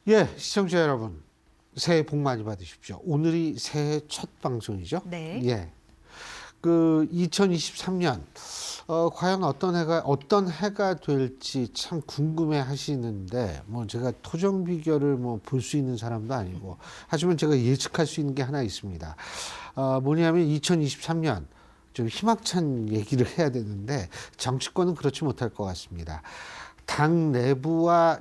예, 시청자 여러분, 새해 복 많이 받으십시오. 오늘이 새해 첫 방송이죠? 네. 예. 2023년, 과연 어떤 해가 될지 참 궁금해 하시는데, 제가 토정 비결을 볼 수 있는 사람도 아니고, 하지만 제가 예측할 수 있는 게 하나 있습니다. 뭐냐면 2023년, 좀 희망찬 얘기를 해야 되는데, 정치권은 그렇지 못할 것 같습니다.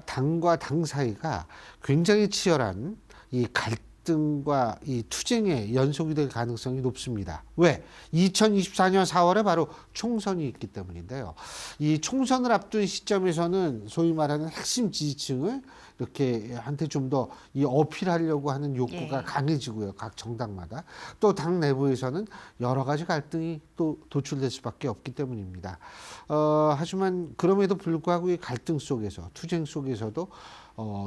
당과 당 사이가 굉장히 치열한 이 갈등과 이 투쟁의 연속이 될 가능성이 높습니다. 왜? 2024년 4월에 바로 총선이 있기 때문인데요. 이 총선을 앞둔 시점에서는 소위 말하는 핵심 지지층을 이렇게 한테 좀 더 이 어필하려고 하는 욕구가 예. 강해지고요. 각 정당마다. 또 당 내부에서는 여러 가지 갈등이 또 도출될 수밖에 없기 때문입니다. 하지만 그럼에도 불구하고 이 갈등 속에서, 투쟁 속에서도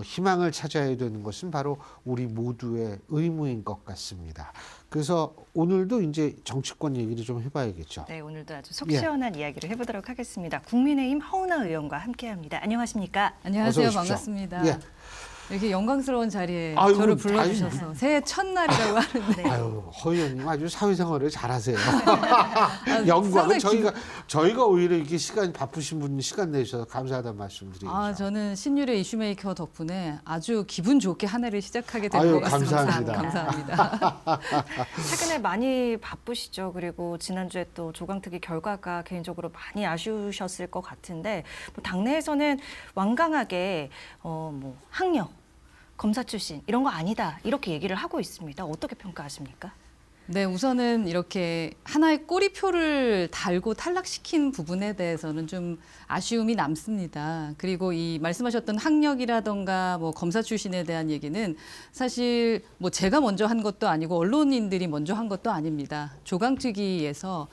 희망을 찾아야 되는 것은 바로 우리 모두의 의무인 것 같습니다. 그래서 오늘도 이제 정치권 얘기를 좀 해봐야겠죠. 네, 오늘도 아주 속 시원한 이야기를 해보도록 하겠습니다. 국민의힘 허은하 의원과 함께합니다. 안녕하십니까? 안녕하세요. 어서 오십시오. 반갑습니다. 예. 이렇게 영광스러운 자리에 아이고, 저를 불러주셔서 새해 첫날이라고 하는데 아유, 허 의원님 아주 사회생활을 잘하세요. 영광은 영광은 저희가 오히려 이렇게 시간 바쁘신 분 시간 내주셔서 감사하다는 말씀드리겠죠. 저는 신유래 이슈메이커 덕분에 아주 기분 좋게 한 해를 시작하게 된 아유, 것 같습니다. 감사합니다. 감사합니다. 최근에 많이 바쁘시죠. 그리고 지난주에 또 조강특위 결과가 개인적으로 많이 아쉬우셨을 것 같은데 당내에서는 완강하게 학력, 검사 출신 이런 거 아니다 이렇게 얘기를 하고 있습니다. 어떻게 평가하십니까? 네, 우선은 이렇게 하나의 꼬리표를 달고 탈락시킨 부분에 대해서는 좀 아쉬움이 남습니다. 그리고 이 말씀하셨던 학력이라던가 검사 출신에 대한 얘기는 사실 제가 먼저 한 것도 아니고 언론인들이 먼저 한 것도 아닙니다. 조강특위에서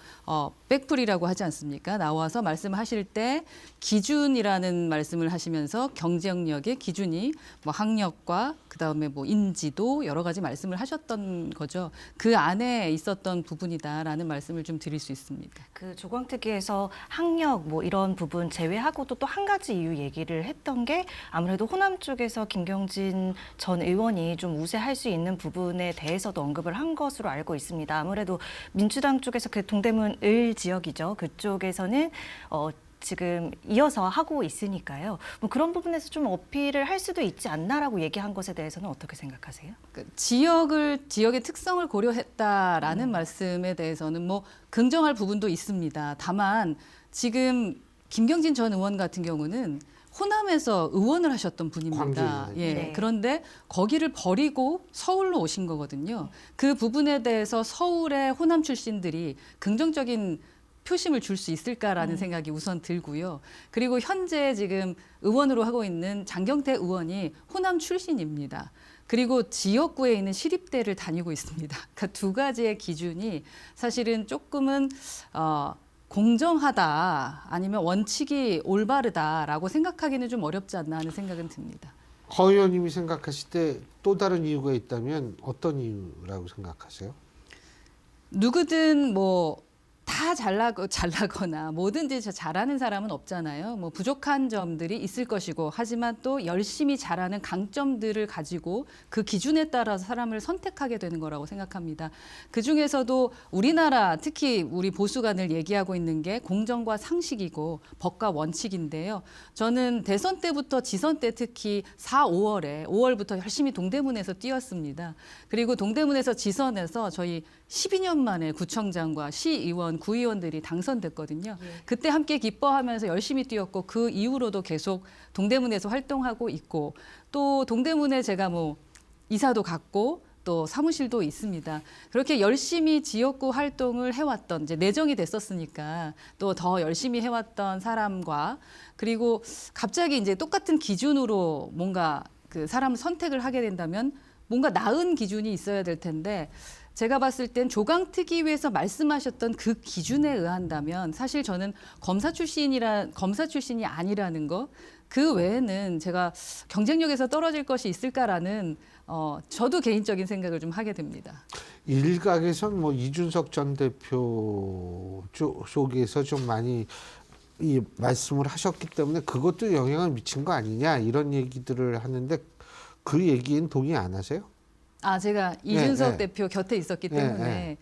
백풀이라고 하지 않습니까? 나와서 말씀하실 때 기준이라는 말씀을 하시면서 경쟁력의 기준이 학력과 그다음에 인지도 여러 가지 말씀을 하셨던 거죠. 그 안에 있었던 부분이다라는 말씀을 좀 드릴 수 있습니다. 그 조광특위에서 학력 이런 부분 제외하고도 또 한 가지 이유 얘기를 했던 게 아무래도 호남 쪽에서 김경진 전 의원이 좀 우세할 수 있는 부분에 대해서도 언급을 한 것으로 알고 있습니다. 아무래도 민주당 쪽에서 그 동대문 을 지역이죠. 그쪽에서는 지금 이어서 하고 있으니까요. 그런 부분에서 좀 어필을 할 수도 있지 않나라고 얘기한 것에 대해서는 어떻게 생각하세요? 지역의 특성을 고려했다라는 말씀에 대해서는 긍정할 부분도 있습니다. 다만 지금 김경진 전 의원 같은 경우는 호남에서 의원을 하셨던 분입니다. 광주에서. 예. 네. 그런데 거기를 버리고 서울로 오신 거거든요. 그 부분에 대해서 서울의 호남 출신들이 긍정적인 표심을 줄 수 있을까라는 생각이 우선 들고요. 그리고 현재 지금 의원으로 하고 있는 장경태 의원이 호남 출신입니다. 그리고 지역구에 있는 시립대를 다니고 있습니다. 그러니까 두 가지의 기준이 사실은 조금은 공정하다 아니면 원칙이 올바르다라고 생각하기는 좀 어렵지 않나 하는 생각은 듭니다. 허 의원님이 생각하실 때 또 다른 이유가 있다면 어떤 이유라고 생각하세요? 누구든 다 잘나거나 뭐든지 잘하는 사람은 없잖아요. 부족한 점들이 있을 것이고 하지만 또 열심히 잘하는 강점들을 가지고 그 기준에 따라서 사람을 선택하게 되는 거라고 생각합니다. 그중에서도 우리나라 특히 우리 보수가 늘 얘기하고 있는 게 공정과 상식이고 법과 원칙인데요. 저는 대선 때부터 지선 때 특히 5월부터 열심히 동대문에서 뛰었습니다. 그리고 동대문에서 지선에서 저희 12년 만에 구청장과 시의원, 구의원들이 당선됐거든요. 그때 함께 기뻐하면서 열심히 뛰었고 그 이후로도 계속 동대문에서 활동하고 있고 또 동대문에 제가 이사도 갔고 또 사무실도 있습니다. 그렇게 열심히 지역구 활동을 해왔던 이제 내정이 됐었으니까 또 더 열심히 해왔던 사람과 그리고 갑자기 이제 똑같은 기준으로 뭔가 그 사람을 선택을 하게 된다면 뭔가 나은 기준이 있어야 될 텐데 제가 봤을 땐 조강특위에서 말씀하셨던 그 기준에 의한다면 사실 저는 검사 출신이 아니라는 거 그 외에는 제가 경쟁력에서 떨어질 것이 있을까라는 저도 개인적인 생각을 좀 하게 됩니다. 일각에선 이준석 전 대표 쪽에서 좀 많이 이 말씀을 하셨기 때문에 그것도 영향을 미친 거 아니냐 이런 얘기들을 하는데 그 얘기엔 동의 안 하세요? 제가 이준석 네. 대표 곁에 있었기 네, 때문에 네.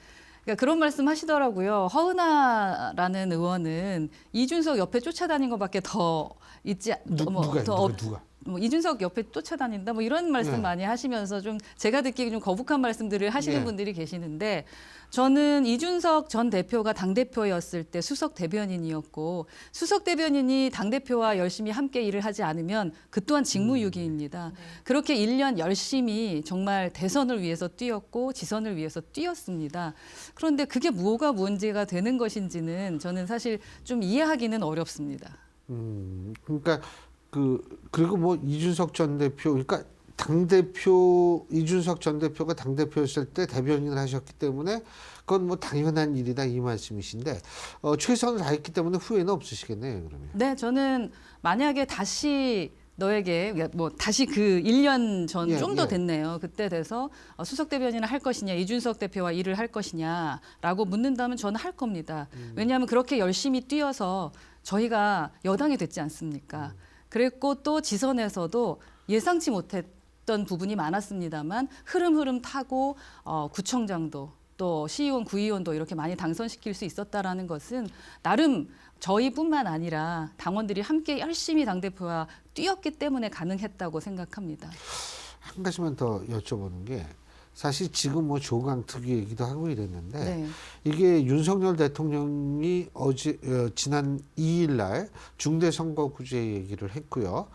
그러니까 그런 말씀 하시더라고요. 허은하라는 의원은 이준석 옆에 쫓아다닌 것밖에 더 있지 누가? 뭐 이준석 옆에 쫓아다닌다 뭐 이런 말씀 네. 많이 하시면서 좀 제가 듣기에 좀 거북한 말씀들을 하시는 네. 분들이 계시는데 저는 이준석 전 대표가 당대표였을 때 수석 대변인이었고 수석 대변인이 당대표와 열심히 함께 일을 하지 않으면 그 또한 직무유기입니다. 그렇게 1년 열심히 정말 대선을 위해서 뛰었고 지선을 위해서 뛰었습니다. 그런데 그게 뭐가 문제가 되는 것인지는 저는 사실 좀 이해하기는 어렵습니다. 그러니까 그리고 뭐 이준석 전 대표, 그러니까 당 대표 이준석 전 대표가 당 대표였을 때 대변인을 하셨기 때문에 그건 뭐 당연한 일이다 이 말씀이신데 최선을 다했기 때문에 후회는 없으시겠네요, 그러면. 네, 저는 만약에 다시 너에게 뭐 다시 그 1년 전 좀 더 예. 됐네요. 그때 돼서 수석 대변인을 할 것이냐, 이준석 대표와 일을 할 것이냐라고 묻는다면 저는 할 겁니다. 왜냐하면 그렇게 열심히 뛰어서 저희가 여당이 됐지 않습니까? 그랬고 또 지선에서도 예상치 못했던 부분이 많았습니다만 흐름 타고 구청장도 또 시의원, 구의원도 이렇게 많이 당선시킬 수 있었다라는 것은 나름 저희뿐만 아니라 당원들이 함께 열심히 당대표와 뛰었기 때문에 가능했다고 생각합니다. 한 가지만 더 여쭤보는 게 사실 지금 뭐 조강특위 얘기도 하고 이랬는데 네. 이게 윤석열 대통령이 지난 2일 날 중대선거구제 얘기를 했고요.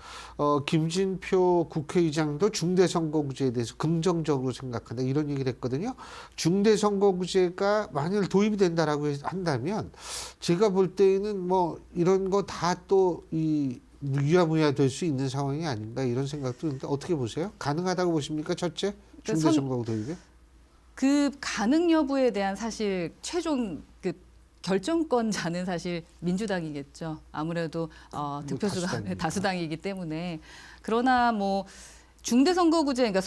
김진표 국회의장도 중대선거구제에 대해서 긍정적으로 생각한다 이런 얘기를 했거든요. 중대선거구제가 만일 도입이 된다라고 한다면 제가 볼 때에는 뭐 이런 거 다 또 유야무야 될 수 있는 상황이 아닌가 이런 생각도 드는데 어떻게 보세요? 가능하다고 보십니까? 첫째, 중대선거구 도입에? 그 가능 여부에 대한 사실 최종 그 결정권자는 사실 민주당이겠죠. 아무래도 득표수가 다수당이니까. 다수당이기 때문에 그러나 뭐 중대선거구제, 그러니까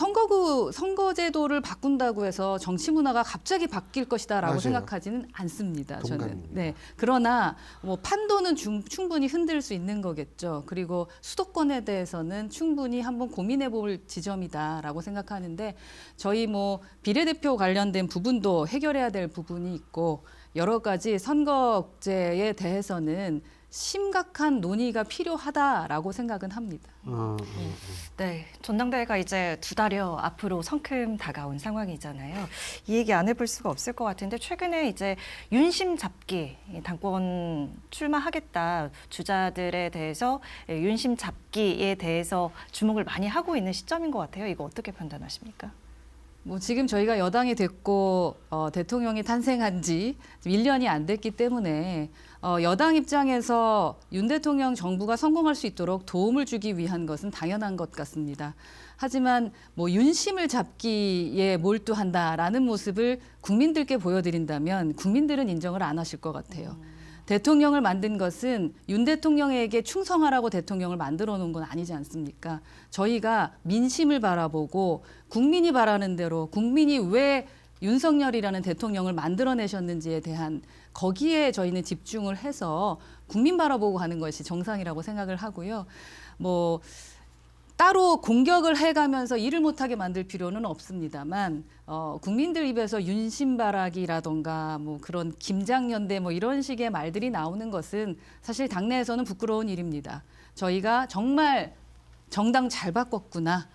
선거제도를 바꾼다고 해서 정치 문화가 갑자기 바뀔 것이다라고 맞아요. 생각하지는 않습니다. 저는. 동감입니다. 네. 그러나 뭐 판도는 충분히 흔들 수 있는 거겠죠. 그리고 수도권에 대해서는 충분히 한번 고민해볼 지점이다라고 생각하는데 저희 뭐 비례대표 관련된 부분도 해결해야 될 부분이 있고 여러 가지 선거제에 대해서는 심각한 논의가 필요하다라고 생각은 합니다. 네, 전당대회가 이제 2달여 앞으로 성큼 다가온 상황이잖아요. 이 얘기 안 해볼 수가 없을 것 같은데 최근에 이제 윤심 잡기, 당권 출마하겠다 주자들에 대해서 윤심 잡기에 대해서 주목을 많이 하고 있는 시점인 것 같아요. 이거 어떻게 판단하십니까? 뭐 지금 저희가 여당이 됐고 대통령이 탄생한 지 1년이 안 됐기 때문에 여당 입장에서 윤 대통령 정부가 성공할 수 있도록 도움을 주기 위한 것은 당연한 것 같습니다. 하지만 뭐 윤심을 잡기에 몰두한다라는 모습을 국민들께 보여드린다면 국민들은 인정을 안 하실 것 같아요. 대통령을 만든 것은 윤 대통령에게 충성하라고 대통령을 만들어 놓은 건 아니지 않습니까? 저희가 민심을 바라보고 국민이 바라는 대로 국민이 왜 윤석열이라는 대통령을 만들어내셨는지에 대한 거기에 저희는 집중을 해서 국민 바라보고 가는 것이 정상이라고 생각을 하고요. 뭐 따로 공격을 해가면서 일을 못하게 만들 필요는 없습니다만 국민들 입에서 윤심바라기라던가 뭐 그런 김장연대 뭐 이런 식의 말들이 나오는 것은 사실 당내에서는 부끄러운 일입니다. 저희가 정말 정당 잘 바꿨구나.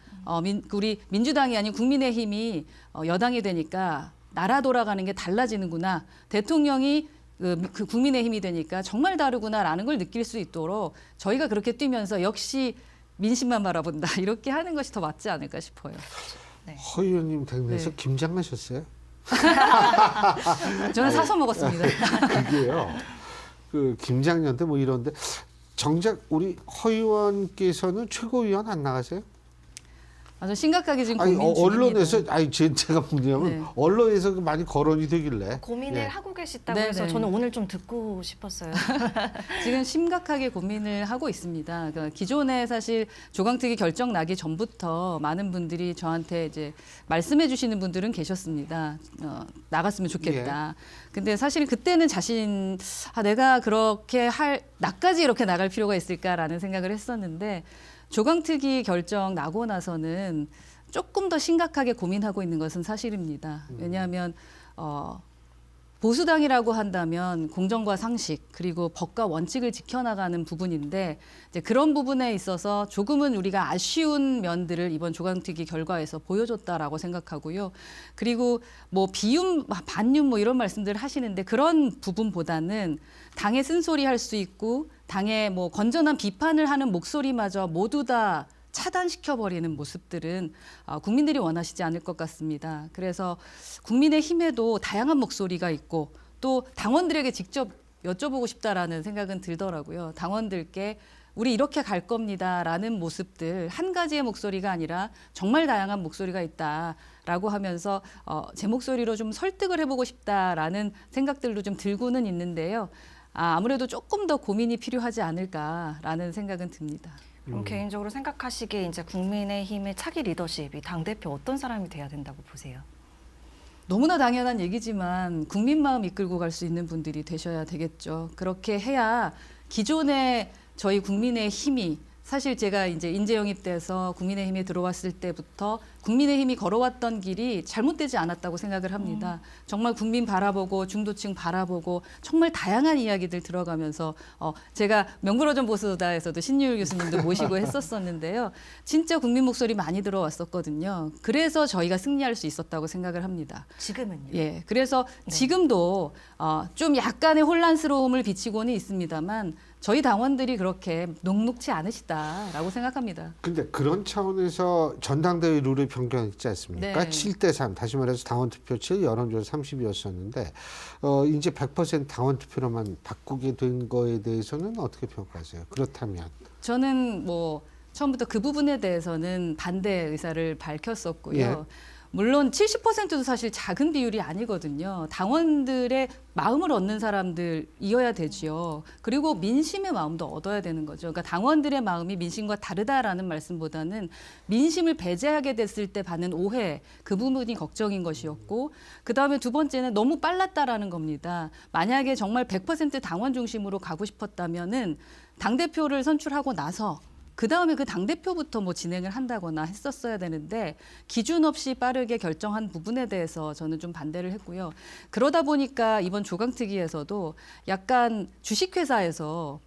우리 민주당이 아닌 국민의힘이 여당이 되니까 나라 돌아가는 게 달라지는구나. 대통령이 그 국민의힘이 되니까 정말 다르구나라는 걸 느낄 수 있도록 저희가 그렇게 뛰면서 역시 민심만 바라본다 이렇게 하는 것이 더 맞지 않을까 싶어요. 네. 허 의원님 댁내에서 네. 김장하셨어요? 저는 사서 먹었습니다. 그게요. 그 김장년대 뭐 이런데 정작 우리 허 의원께서는 최고위원 안 나가세요? 아주 심각하게 지금 아니 고민 중입니다. 언론에서 제가 뭐냐면 네. 언론에서 많이 거론이 되길래 고민을 예. 하고 계시다고 네, 해서 네. 저는 오늘 좀 듣고 싶었어요. 지금 심각하게 고민을 하고 있습니다. 그러니까 기존에 사실 조강특위 결정 나기 전부터 많은 분들이 저한테 이제 말씀해 주시는 분들은 계셨습니다. 나갔으면 좋겠다. 근데 사실 그때는 내가 그렇게 나까지 이렇게 나갈 필요가 있을까라는 생각을 했었는데 조강특위 결정 나고 나서는 조금 더 심각하게 고민하고 있는 것은 사실입니다. 왜냐하면 보수당이라고 한다면 공정과 상식 그리고 법과 원칙을 지켜나가는 부분인데 이제 그런 부분에 있어서 조금은 우리가 아쉬운 면들을 이번 조강특위 결과에서 보여줬다라고 생각하고요. 그리고 뭐 비윤, 반윤 뭐 이런 말씀들 하시는데 그런 부분보다는 당의 쓴소리 할 수 있고 당의 뭐 건전한 비판을 하는 목소리마저 모두 다 차단시켜버리는 모습들은 국민들이 원하시지 않을 것 같습니다. 그래서 국민의힘에도 다양한 목소리가 있고 또 당원들에게 직접 여쭤보고 싶다라는 생각은 들더라고요. 당원들께 우리 이렇게 갈 겁니다라는 모습들 한 가지의 목소리가 아니라 정말 다양한 목소리가 있다라고 하면서 제 목소리로 좀 설득을 해보고 싶다라는 생각들도 좀 들고는 있는데요. 아무래도 조금 더 고민이 필요하지 않을까라는 생각은 듭니다. 그럼 개인적으로 생각하시기에 이제 국민의힘의 차기 리더십이 당대표 어떤 사람이 돼야 된다고 보세요? 너무나 당연한 얘기지만 국민 마음 이끌고 갈 수 있는 분들이 되셔야 되겠죠. 그렇게 해야 기존의 저희 국민의힘이 사실 제가 이제 인재 영입돼서 국민의힘에 들어왔을 때부터 국민의힘이 걸어왔던 길이 잘못되지 않았다고 생각을 합니다. 정말 국민 바라보고 중도층 바라보고 정말 다양한 이야기들 들어가면서 제가 명불허전 보수다에서도 신유일 교수님도 모시고 했었었는데요. 진짜 국민 목소리 많이 들어왔었거든요. 그래서 저희가 승리할 수 있었다고 생각을 합니다. 지금은요? 예, 그래서 지금도 좀 약간의 혼란스러움을 비치고는 있습니다만 저희 당원들이 그렇게 녹록지 않으시다라고 생각합니다. 근데 그런 차원에서 전당대회 룰을 변경했지 않습니까? 네. 7대3, 다시 말해서 당원투표 7, 여론조사 30이었었는데 이제 100% 당원투표로만 바꾸게 된 거에 대해서는 어떻게 평가하세요? 그렇다면. 저는 뭐 처음부터 그 부분에 대해서는 반대 의사를 밝혔었고요. 예. 물론 70%도 사실 작은 비율이 아니거든요. 당원들의 마음을 얻는 사람들이어야 되지요. 그리고 민심의 마음도 얻어야 되는 거죠. 그러니까 당원들의 마음이 민심과 다르다라는 말씀보다는 민심을 배제하게 됐을 때 받는 오해, 그 부분이 걱정인 것이었고, 그다음에 두 번째는 너무 빨랐다라는 겁니다. 만약에 정말 100% 당원 중심으로 가고 싶었다면은 당대표를 선출하고 나서 그 다음에 그 당대표부터 뭐 진행을 한다거나 했었어야 되는데 기준 없이 빠르게 결정한 부분에 대해서 저는 좀 반대를 했고요. 그러다 보니까 이번 조강특위에서도 약간 주식회사에서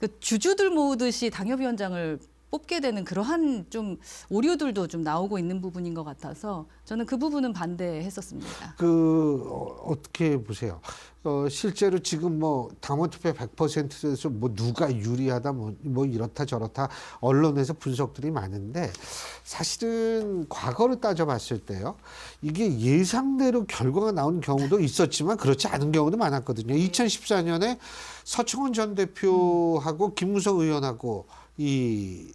그 주주들 모으듯이 당협위원장을 뽑게 되는 그러한 좀 오류들도 좀 나오고 있는 부분인 것 같아서 저는 그 부분은 반대했었습니다. 어떻게 보세요? 실제로 지금 뭐 당원투표 100%에서 뭐 누가 유리하다 뭐 이렇다 저렇다 언론에서 분석들이 많은데 사실은 과거를 따져봤을 때요. 이게 예상대로 결과가 나온 경우도 있었지만 그렇지 않은 경우도 많았거든요. 2014년에 서청원 전 대표하고 김무성 의원하고 이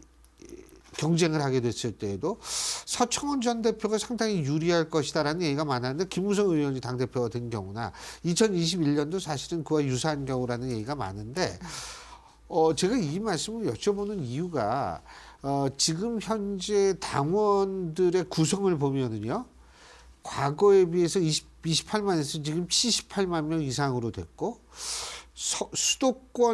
경쟁을 하게 됐을 때에도 서청원 전 대표가 상당히 유리할 것이다라는 얘기가 많았는데 김무성 의원이 당대표가 된 경우나 2021년도 사실은 그와 유사한 경우라는 얘기가 많은데 제가 이 말씀을 여쭤보는 이유가 지금 현재 당원들의 구성을 보면은요. 과거에 비해서 28만에서 지금 78만 명 이상으로 됐고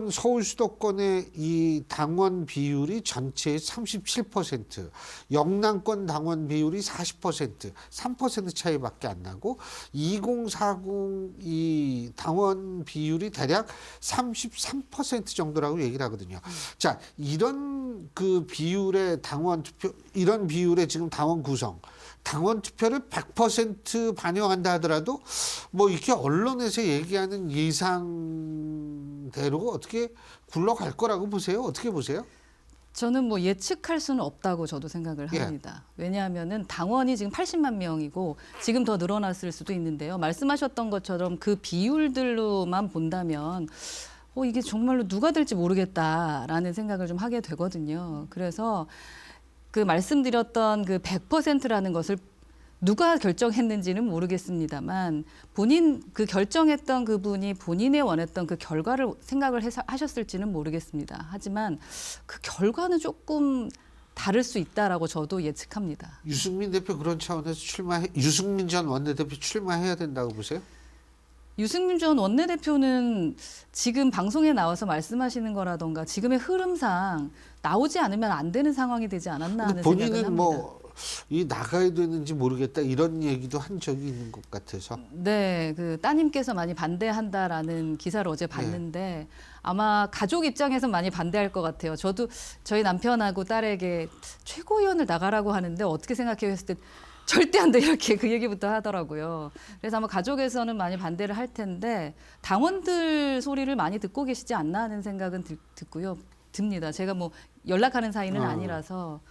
서울 수도권의 이 당원 비율이 전체의 37%, 영남권 당원 비율이 40%, 3% 차이밖에 안 나고 2040 이 당원 비율이 대략 33% 정도라고 얘기를 하거든요. 자, 이런 그 비율의 당원 투표, 이런 비율의 지금 당원 구성, 당원 투표를 100% 반영한다 하더라도 뭐 이렇게 언론에서 얘기하는 예상대로 어떻게 굴러갈 거라고 보세요? 어떻게 보세요? 저는 뭐 예측할 수는 없다고 저도 생각을 합니다. 왜냐하면은 당원이 지금 80만 명이고 지금 더 늘어났을 수도 있는데요. 말씀하셨던 것처럼 그 비율들로만 본다면 이게 정말로 누가 될지 모르겠다라는 생각을 좀 하게 되거든요. 그래서 그 말씀드렸던 그 100%라는 것을 누가 결정했는지는 모르겠습니다만 본인 그 결정했던 그분이 본인의 원했던 그 결과를 생각을 하셨을지는 모르겠습니다. 하지만 그 결과는 조금 다를 수 있다라고 저도 예측합니다. 유승민 대표 그런 차원에서 유승민 전 원내대표 출마해야 된다고 보세요? 유승민 전 원내대표는 지금 방송에 나와서 말씀하시는 거라던가 지금의 흐름상 나오지 않으면 안 되는 상황이 되지 않았나 근데 하는 생각을 본인은 합니다. 뭐 이 나가야 되는지 모르겠다 이런 얘기도 한 적이 있는 것 같아서. 네, 그 따님께서 많이 반대한다라는 기사를 어제 봤는데 아마 가족 입장에서 많이 반대할 것 같아요. 저도 저희 남편하고 딸에게 최고위원을 나가라고 하는데 어떻게 생각해요 했을 때 절대 안 돼 이렇게 그 얘기부터 하더라고요. 그래서 아마 가족에서는 많이 반대를 할 텐데 당원들 소리를 많이 듣고 계시지 않나 하는 생각은 듭니다. 제가 뭐 연락하는 사이는 아니라서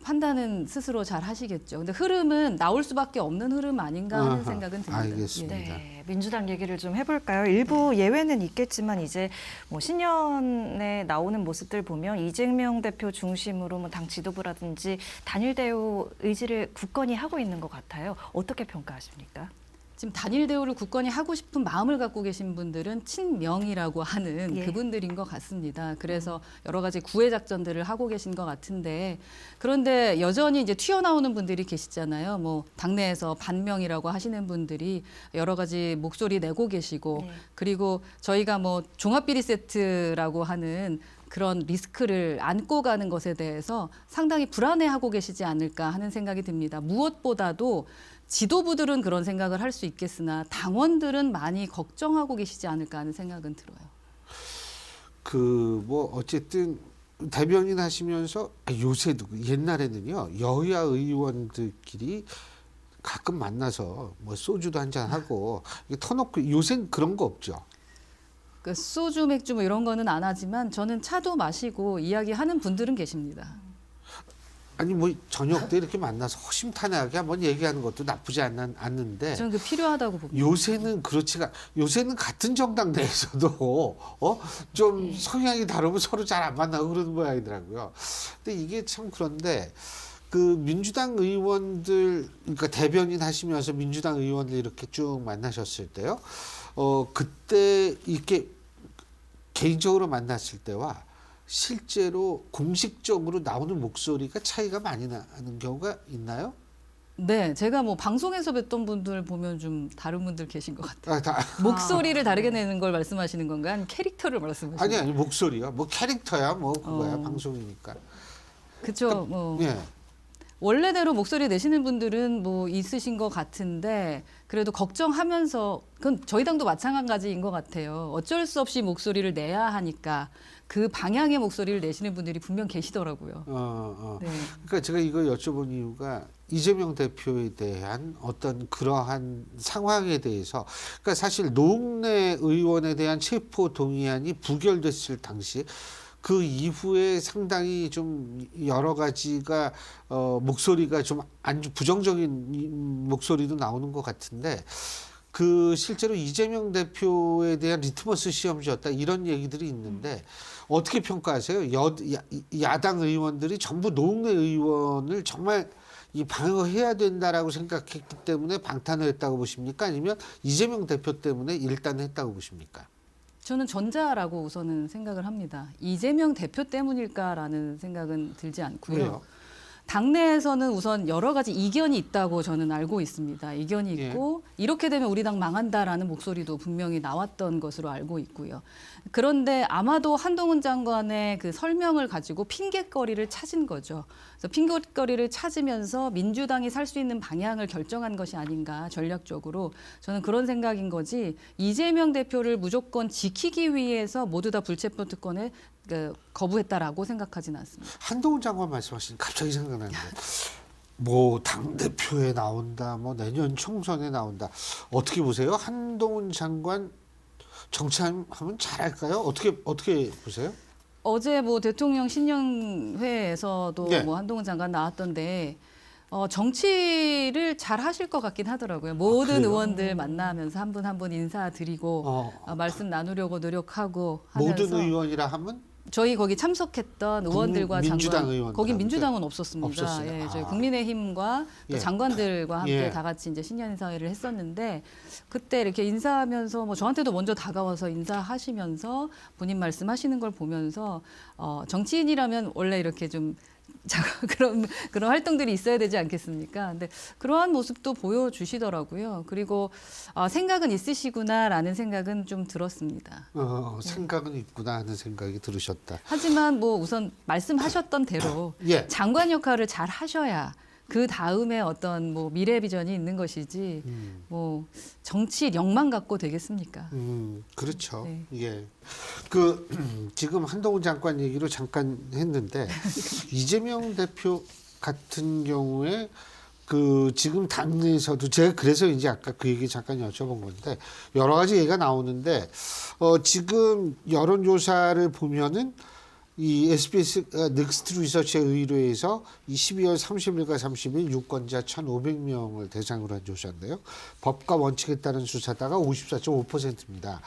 판단은 스스로 잘 하시겠죠. 근데 흐름은 나올 수밖에 없는 흐름 아닌가 하는 아하, 생각은 듭니다. 알겠습니다. 네, 민주당 얘기를 좀 해볼까요? 일부 예외는 있겠지만 이제 뭐 신년에 나오는 모습들 보면 이재명 대표 중심으로 뭐 당 지도부라든지 단일 대우 의지를 굳건히 하고 있는 것 같아요. 어떻게 평가하십니까? 지금 단일 대우를 굳건히 하고 싶은 마음을 갖고 계신 분들은 친명이라고 하는 예. 그분들인 것 같습니다. 그래서 여러 가지 구애 작전들을 하고 계신 것 같은데 그런데 여전히 이제 튀어나오는 분들이 계시잖아요. 뭐 당내에서 반명이라고 하시는 분들이 여러 가지 목소리 내고 계시고 네. 그리고 저희가 뭐 종합비리 세트라고 하는 그런 리스크를 안고 가는 것에 대해서 상당히 불안해하고 계시지 않을까 하는 생각이 듭니다. 무엇보다도 지도부들은 그런 생각을 할 수 있겠으나 당원들은 많이 걱정하고 계시지 않을까 하는 생각은 들어요. 그 뭐 어쨌든 대변인 하시면서 요새도 옛날에는요 여야 의원들끼리 가끔 만나서 뭐 소주도 한잔 하고 터놓고 요새는 그런 거 없죠. 그 소주, 맥주 뭐 이런 거는 안 하지만 저는 차도 마시고 이야기하는 분들은 계십니다. 아니 뭐 저녁 때 이렇게 만나서 허심탄회하게 한번 얘기하는 것도 나쁘지 않는데 저는 그 필요하다고 봅니다. 요새는 그렇지가 요새는 같은 정당 내에서도 좀 성향이 다르면 서로 잘 안 만나고 그러는 모양이더라고요. 근데 이게 참 그런데 그 민주당 의원들 그러니까 대변인 하시면서 민주당 의원들 이렇게 쭉 만나셨을 때요. 그때 이렇게 개인적으로 만났을 때와 실제로 공식적으로 나오는 목소리가 차이가 많이 나는 경우가 있나요? 네, 제가 뭐 방송에서 뵀던 분들 보면 좀 다른 분들 계신 것 같아요. 다, 목소리를 다르게 내는 걸 말씀하시는 건가요? 아니면 캐릭터를 말씀하시는 건가요? 아니 목소리요. 뭐 캐릭터야 뭐 그거야 방송이니까. 그렇죠. 뭐 예. 원래대로 목소리 내시는 분들은 뭐 있으신 것 같은데 그래도 걱정하면서 그건 저희 당도 마찬가지인 것 같아요. 어쩔 수 없이 목소리를 내야 하니까 그 방향의 목소리를 내시는 분들이 분명 계시더라고요. 네. 그러니까 제가 이거 여쭤본 이유가 이재명 대표에 대한 어떤 그러한 상황에 대해서 그러니까 사실 노웅래 의원에 대한 체포 동의안이 부결됐을 당시 그 이후에 상당히 좀 여러 가지가 목소리가 좀 부정적인 목소리도 나오는 것 같은데 그 실제로 이재명 대표에 대한 리트머스 시험지였다 이런 얘기들이 있는데 어떻게 평가하세요? 야당 의원들이 전부 노웅래 의원을 정말 이 방어해야 된다라고 생각했기 때문에 방탄을 했다고 보십니까? 아니면 이재명 대표 때문에 일단 했다고 보십니까? 저는 전자라고 우선은 생각을 합니다. 이재명 대표 때문일까라는 생각은 들지 않고요. 왜요? 당내에서는 우선 여러 가지 이견이 있다고 저는 알고 있습니다. 이견이 있고 이렇게 되면 우리 당 망한다라는 목소리도 분명히 나왔던 것으로 알고 있고요. 그런데 아마도 한동훈 장관의 그 설명을 가지고 핑곗거리를 찾은 거죠. 그래서 핑곗거리를 찾으면서 민주당이 살 수 있는 방향을 결정한 것이 아닌가 전략적으로 저는 그런 생각인 거지 이재명 대표를 무조건 지키기 위해서 모두 다 불체포 특권에 거부했다라고 생각하지는 않습니다. 한동훈 장관 말씀하시니 갑자기 생각나는데 뭐 당대표에 나온다 뭐 내년 총선에 나온다 어떻게 보세요? 한동훈 장관 정치하면 잘할까요? 어떻게 보세요? 어제 뭐 대통령 신년회에서도 네. 뭐 한동훈 장관 나왔던데 정치를 잘 하실 것 같긴 하더라고요. 모든 그래요? 의원들 만나면서 한 분 한 분 인사드리고 말씀 나누려고 노력하고 하면서 모든 의원이라 하면 저희 거기 참석했던 의원들과 민주당 장관, 의원들 거기 민주당은 없었습니다. 없었어요. 예, 저희 국민의힘과 또 예. 장관들과 함께 예. 다 같이 이제 신년 인사회를 했었는데 그때 이렇게 인사하면서 뭐 저한테도 먼저 다가와서 인사하시면서 본인 말씀하시는 걸 보면서 정치인이라면 원래 이렇게 좀 그런 활동들이 있어야 되지 않겠습니까? 근데 그러한 모습도 보여주시더라고요. 그리고 생각은 있으시구나라는 생각은 좀 들었습니다. 생각은 있구나 하는 생각이 들으셨다. 하지만 뭐 우선 말씀하셨던 대로 예. 장관 역할을 잘 하셔야 그 다음에 어떤 뭐 미래 비전이 있는 것이지 뭐 정치력만 갖고 되겠습니까? 그렇죠. 네. 예. 지금 한동훈 장관 얘기로 잠깐 했는데 이재명 대표 같은 경우에 지금 당내에서도 제가 그래서 이제 아까 그 얘기 잠깐 여쭤본 건데 여러 가지 얘기가 나오는데 지금 여론조사를 보면은 이 SBS 넥스트 리서치에 의뢰해서 이 12월 30일과 30일 유권자 1,500명을 대상으로 한 조사인데요. 법과 원칙에 따른 수사다가 54.5%입니다.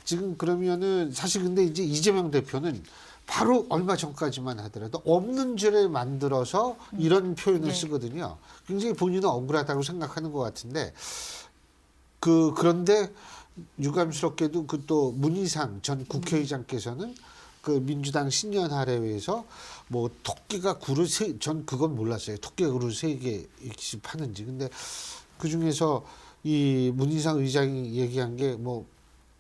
지금 그러면은 사실 근데 이제 이재명 대표는 바로 얼마 전까지만 하더라도 없는 죄를 만들어서 이런 표현을 네. 쓰거든요. 굉장히 본인은 억울하다고 생각하는 것 같은데 그런데 유감스럽게도 또 문희상 전 국회의장께서는 민주당 신년 할애회에서 뭐 토끼가 굴을 전 그건 몰랐어요. 토끼가 굴을 3개씩 파는지. 근데 그 중에서 이 문희상 의장이 얘기한 게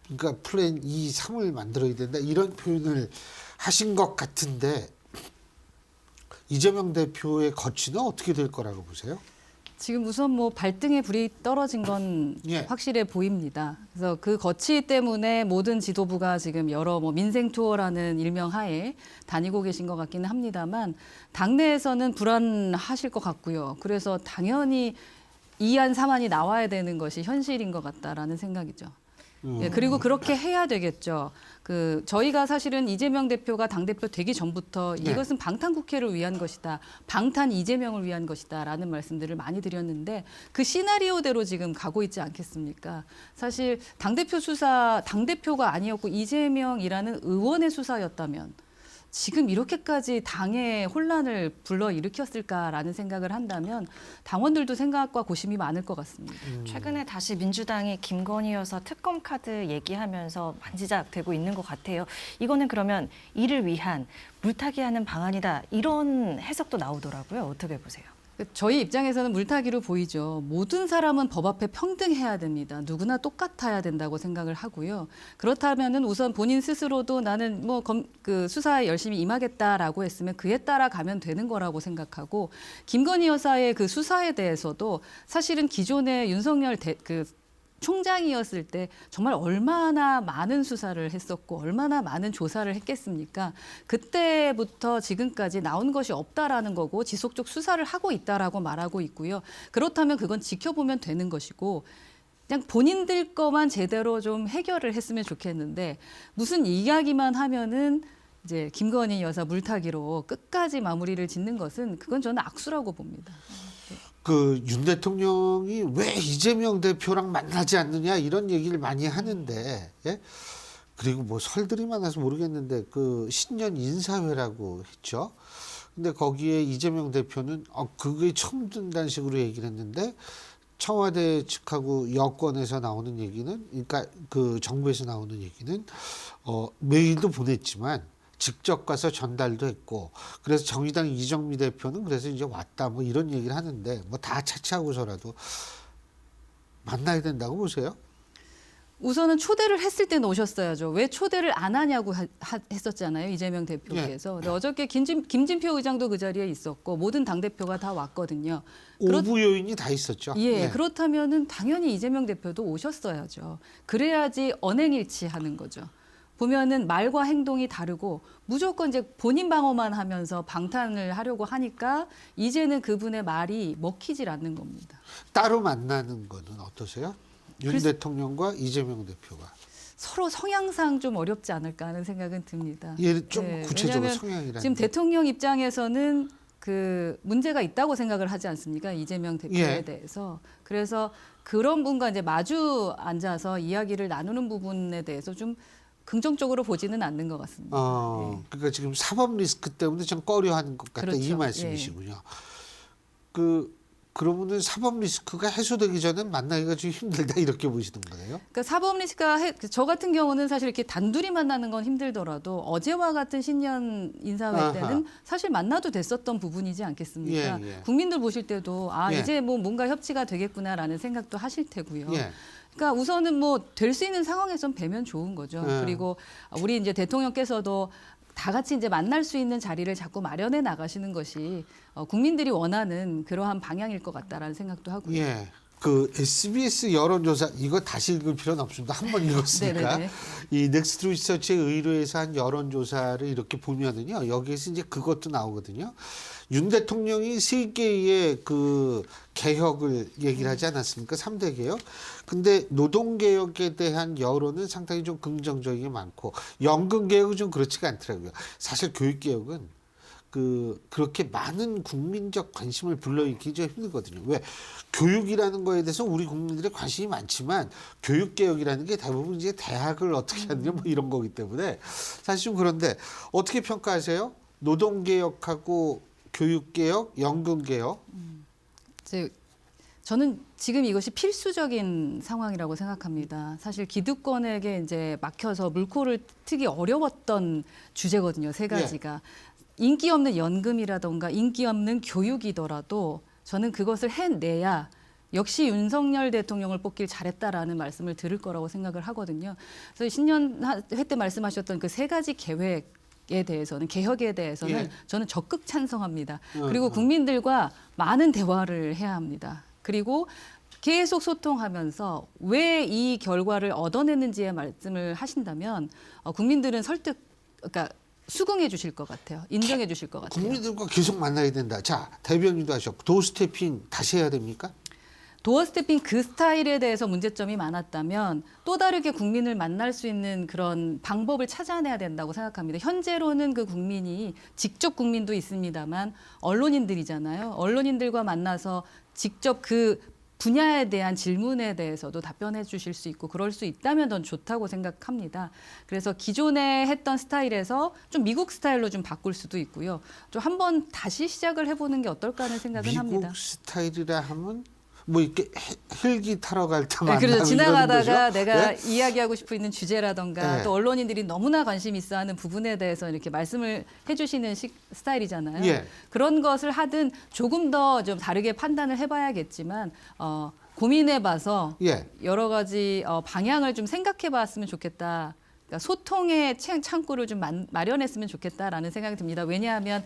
그러니까 플랜 2, 3을 만들어야 된다 이런 표현을 하신 것 같은데 이재명 대표의 거취는 어떻게 될 거라고 보세요? 지금 우선 뭐 발등에 불이 떨어진 건 예. 확실해 보입니다. 그래서 그 거취 때문에 모든 지도부가 지금 여러 뭐 민생 투어라는 일명 하에 다니고 계신 것 같기는 합니다만 당내에서는 불안하실 것 같고요. 그래서 당연히 2안 3안이 나와야 되는 것이 현실인 것 같다라는 생각이죠. 예, 그리고 그렇게 해야 되겠죠. 저희가 사실은 이재명 대표가 당대표 되기 전부터 네. 이것은 방탄국회를 위한 것이다. 방탄 이재명을 위한 것이다. 라는 말씀들을 많이 드렸는데 그 시나리오대로 지금 가고 있지 않겠습니까? 사실 당대표가 아니었고 이재명이라는 의원의 수사였다면 지금 이렇게까지 당에 혼란을 불러일으켰을까라는 생각을 한다면 당원들도 생각과 고심이 많을 것 같습니다. 최근에 다시 민주당이 김건희 여사 특검 카드 얘기하면서 만지작되고 있는 것 같아요. 이거는 그러면 이를 위한 물타기하는 방안이다. 이런 해석도 나오더라고요. 어떻게 보세요? 저희 입장에서는 물타기로 보이죠. 모든 사람은 법 앞에 평등해야 됩니다. 누구나 똑같아야 된다고 생각을 하고요. 그렇다면은 우선 본인 스스로도 나는 수사에 열심히 임하겠다라고 했으면 그에 따라 가면 되는 거라고 생각하고 김건희 여사의 그 수사에 대해서도 사실은 기존의 윤석열 총장이었을 때 정말 얼마나 많은 수사를 했었고 얼마나 많은 조사를 했겠습니까? 그때부터 지금까지 나온 것이 없다라는 거고 지속적 수사를 하고 있다라고 말하고 있고요. 그렇다면 그건 지켜보면 되는 것이고 그냥 본인들 거만 제대로 좀 해결을 했으면 좋겠는데 무슨 이야기만 하면은 이제 김건희 여사 물타기로 끝까지 마무리를 짓는 것은 그건 저는 악수라고 봅니다. 윤 대통령이 왜 이재명 대표랑 만나지 않느냐 이런 얘기를 많이 하는데 예? 그리고 뭐 설들이 많아서 모르겠는데 신년 인사회라고 했죠. 근데 거기에 이재명 대표는 그게 처음 듣는다는 식으로 얘기를 했는데 청와대 측하고 여권에서 나오는 얘기는 그러니까 정부에서 나오는 얘기는 메일도 보냈지만 직접 가서 전달도 했고 그래서 정의당 이정미 대표는 그래서 이제 왔다 뭐 이런 얘기를 하는데 뭐 다 차치하고서라도 만나야 된다고 보세요? 우선은 초대를 했을 때는 오셨어야죠. 왜 초대를 안 하냐고 했었잖아요. 이재명 대표께서. 근데 어저께 김진표 의장도 그 자리에 있었고 모든 당대표가 다 왔거든요. 오부 요인이 다 있었죠. 예, 그렇다면은 당연히 이재명 대표도 오셨어야죠. 그래야지 언행일치하는 거죠. 보면은 말과 행동이 다르고 무조건 이제 본인 방어만 하면서 방탄을 하려고 하니까 이제는 그분의 말이 먹히질 않는 겁니다. 따로 만나는 거는 어떠세요? 윤 대통령과 이재명 대표가. 서로 성향상 좀 어렵지 않을까 하는 생각은 듭니다. 좀 구체적으로 왜냐하면 성향이라는 지금 게. 대통령 입장에서는 문제가 있다고 생각을 하지 않습니까? 이재명 대표에 예. 대해서. 그래서 그런 분과 이제 마주 앉아서 이야기를 나누는 부분에 대해서 좀 긍정적으로 보지는 않는 것 같습니다. 그러니까 지금 사법 리스크 때문에 좀 꺼려하는 것 같다 이 그렇죠. 말씀이시군요. 그러면은 사법 리스크가 해소되기 전에 만나기가 좀 힘들다 이렇게 보시는 거예요? 그러니까 사법 리스크가 저 같은 경우는 사실 이렇게 단둘이 만나는 건 힘들더라도 어제와 같은 신년 인사회 아하. 때는 사실 만나도 됐었던 부분이지 않겠습니까? 예, 예. 국민들 보실 때도 예. 이제 뭐 뭔가 협치가 되겠구나라는 생각도 하실 테고요. 예. 그러니까 우선은 뭐 될 수 있는 상황에선 뵈면 좋은 거죠. 예. 그리고 우리 이제 대통령께서도 다 같이 이제 만날 수 있는 자리를 자꾸 마련해 나가시는 것이 국민들이 원하는 그러한 방향일 것 같다라는 생각도 하고요. 예. 그 SBS 여론조사 이거 다시 읽을 필요는 없습니다. 한 번 읽었으니까. 네네네. 이 넥스트 리서치에 의뢰해서 한 여론조사를 이렇게 보면은요. 여기에서 이제 그것도 나오거든요. 윤 대통령이 세 개의 그 개혁을 얘기를 하지 않았습니까? 3대 개혁. 근데 노동개혁에 대한 여론은 상당히 좀 긍정적인 게 많고 연금개혁은 좀 그렇지가 않더라고요. 사실 교육개혁은 그렇게 많은 국민적 관심을 불러일으키기 좀 힘들거든요. 왜? 교육이라는 거에 대해서 우리 국민들의 관심이 많지만 교육개혁이라는 게 대부분 이제 대학을 어떻게 하느냐 뭐 이런 거기 때문에 사실 좀 그런데 어떻게 평가하세요? 노동개혁하고 교육개혁, 연금개혁? 저는 지금 이것이 필수적인 상황이라고 생각합니다. 사실 기득권에게 이제 막혀서 물꼬를 트기 어려웠던 주제거든요. 세 가지가. 인기 없는 연금이라던가 인기 없는 교육이더라도 저는 그것을 해내야 역시 윤석열 대통령을 뽑길 잘했다라는 말씀을 들을 거라고 생각을 하거든요. 그래서 신년 회 때 말씀하셨던 그 세 가지 계획에 대해서는 개혁에 대해서는 예. 저는 적극 찬성합니다. 그리고 국민들과 많은 대화를 해야 합니다. 그리고 계속 소통하면서 왜 이 결과를 얻어냈는지에 말씀을 하신다면 국민들은 그러니까 수긍해 주실 것 같아요. 인정해 주실 것 같아요. 국민들과 계속 만나야 된다. 자, 대변인도 하셨고 도스태핑 다시 해야 됩니까? 도어 스태핑 그 스타일에 대해서 문제점이 많았다면 또 다르게 국민을 만날 수 있는 그런 방법을 찾아내야 된다고 생각합니다. 현재로는 그 국민이 직접 국민도 있습니다만 언론인들이잖아요. 언론인들과 만나서 직접 그 분야에 대한 질문에 대해서도 답변해 주실 수 있고 그럴 수 있다면 더 좋다고 생각합니다. 그래서 기존에 했던 스타일에서 좀 미국 스타일로 좀 바꿀 수도 있고요. 좀 한번 다시 시작을 해보는 게 어떨까 하는 생각은 미국 합니다. 스타일이라 하면 뭐 이렇게 헬기 타러 갈 때 만나는 그래서 지나가다가 이런 거죠? 내가 네? 이야기하고 싶어 있는 주제라던가 네. 또 언론인들이 너무나 관심 있어하는 부분에 대해서 이렇게 말씀을 해주시는 스타일이잖아요. 예. 그런 것을 하든 조금 더 좀 다르게 판단을 해봐야겠지만 고민해봐서 예. 여러 가지 방향을 좀 생각해봤으면 좋겠다. 그러니까 소통의 창구를 좀 마련했으면 좋겠다라는 생각이 듭니다. 왜냐하면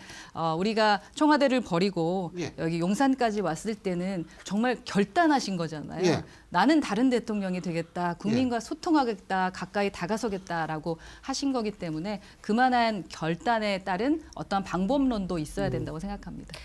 우리가 청와대를 버리고 예. 여기 용산까지 왔을 때는 정말 결단하신 거잖아요. 예. 나는 다른 대통령이 되겠다. 국민과 소통하겠다. 가까이 다가서겠다라고 하신 거기 때문에 그만한 결단에 따른 어떠한 방법론도 있어야 된다고 생각합니다.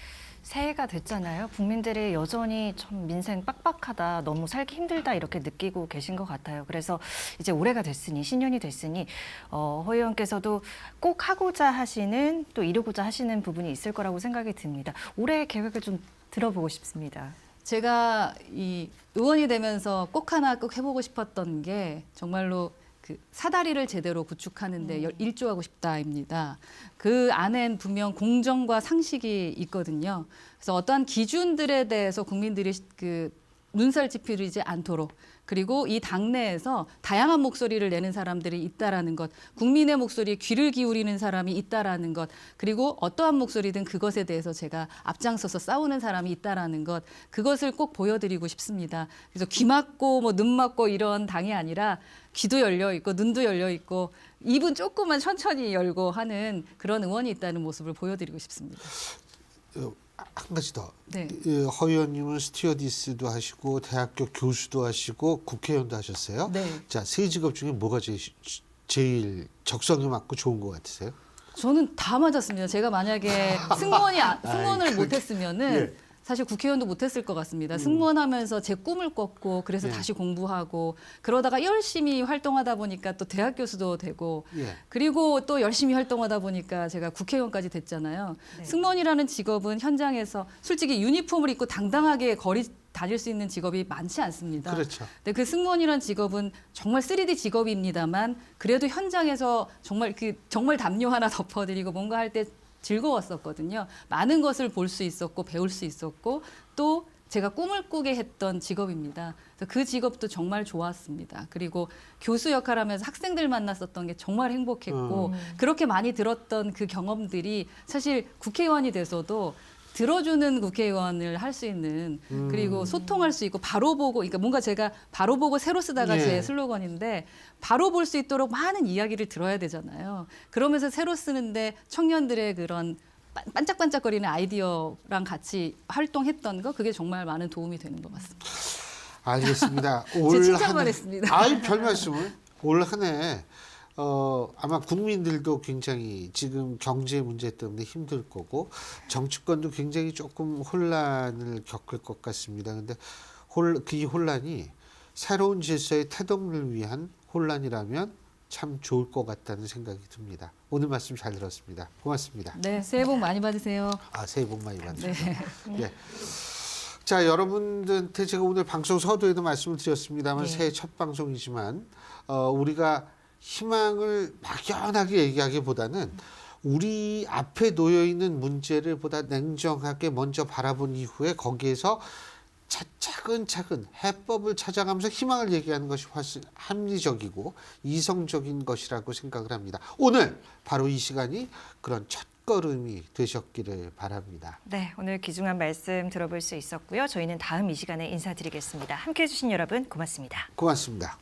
새해가 됐잖아요. 국민들이 여전히 좀 민생 빡빡하다, 너무 살기 힘들다 이렇게 느끼고 계신 것 같아요. 그래서 이제 올해가 됐으니, 신년이 됐으니 허 의원께서도 꼭 하고자 하시는 또 이루고자 하시는 부분이 있을 거라고 생각이 듭니다. 올해 계획을 좀 들어보고 싶습니다. 제가 이 의원이 되면서 꼭 해보고 싶었던 게 정말로 그 사다리를 제대로 구축하는데 일조하고 싶다입니다. 그 안엔 분명 공정과 상식이 있거든요. 그래서 어떠한 기준들에 대해서 국민들이 그 눈살 찌푸리지 않도록 그리고 이 당내에서 다양한 목소리를 내는 사람들이 있다라는 것, 국민의 목소리에 귀를 기울이는 사람이 있다라는 것, 그리고 어떠한 목소리든 그것에 대해서 제가 앞장서서 싸우는 사람이 있다라는 것, 그것을 꼭 보여드리고 싶습니다. 그래서 귀 막고 뭐 눈 막고 이런 당이 아니라 귀도 열려 있고 눈도 열려 있고 입은 조금만 천천히 열고 하는 그런 의원이 있다는 모습을 보여드리고 싶습니다. 한 가지 더. 네. 허 의원님은 스튜어디스도 하시고 대학교 교수도 하시고 국회의원도 하셨어요. 네. 자, 세 직업 중에 뭐가 제일 적성에 맞고 좋은 것 같으세요? 저는 다 맞았습니다. 제가 만약에 승무원을 그렇게. 못했으면은 예. 사실 국회의원도 못했을 것 같습니다. 승무원하면서 제 꿈을 꿨고 그래서 예. 다시 공부하고 그러다가 열심히 활동하다 보니까 또 대학 교수도 되고 예. 그리고 또 열심히 활동하다 보니까 제가 국회의원까지 됐잖아요. 네. 승무원이라는 직업은 현장에서 솔직히 유니폼을 입고 당당하게 거리 다닐 수 있는 직업이 많지 않습니다. 그렇죠. 근데 그 승무원이라는 직업은 정말 3D 직업입니다만 그래도 현장에서 정말 담요 하나 덮어드리고 뭔가 할 때 즐거웠었거든요. 많은 것을 볼 수 있었고 배울 수 있었고 또 제가 꿈을 꾸게 했던 직업입니다. 그래서 그 직업도 정말 좋았습니다. 그리고 교수 역할하면서 학생들 만났었던 게 정말 행복했고 그렇게 많이 들었던 그 경험들이 사실 국회의원이 돼서도 들어주는 국회의원을 할 수 있는 그리고 소통할 수 있고 바로 보고 그러니까 뭔가 제가 바로 보고 새로 쓰다가 예. 제 슬로건인데 바로 볼 수 있도록 많은 이야기를 들어야 되잖아요. 그러면서 새로 쓰는데 청년들의 그런 반짝반짝거리는 아이디어랑 같이 활동했던 거 그게 정말 많은 도움이 되는 것 같습니다. 알겠습니다. 제 칭찬만 했습니다. 아이, 별 말씀을. 올 한 해 아마 국민들도 굉장히 지금 경제 문제 때문에 힘들 거고 정치권도 굉장히 조금 혼란을 겪을 것 같습니다. 근데 그 혼란이 새로운 질서의 태동을 위한 혼란이라면 참 좋을 것 같다는 생각이 듭니다. 오늘 말씀 잘 들었습니다. 고맙습니다. 네, 새해 복 많이 받으세요. 새해 복 많이 받으세요. 네. 예. 자, 여러분들한테 제가 오늘 방송 서두에도 말씀을 드렸습니다만 네. 새해 첫 방송이지만 우리가 희망을 막연하게 얘기하기보다는 우리 앞에 놓여 있는 문제를 보다 냉정하게 먼저 바라본 이후에 거기에서 차근차근 해법을 찾아가면서 희망을 얘기하는 것이 훨씬 합리적이고 이성적인 것이라고 생각을 합니다. 오늘 바로 이 시간이 그런 첫걸음이 되셨기를 바랍니다. 네, 오늘 귀중한 말씀 들어볼 수 있었고요. 저희는 다음 이 시간에 인사드리겠습니다. 함께해 주신 여러분 고맙습니다. 고맙습니다.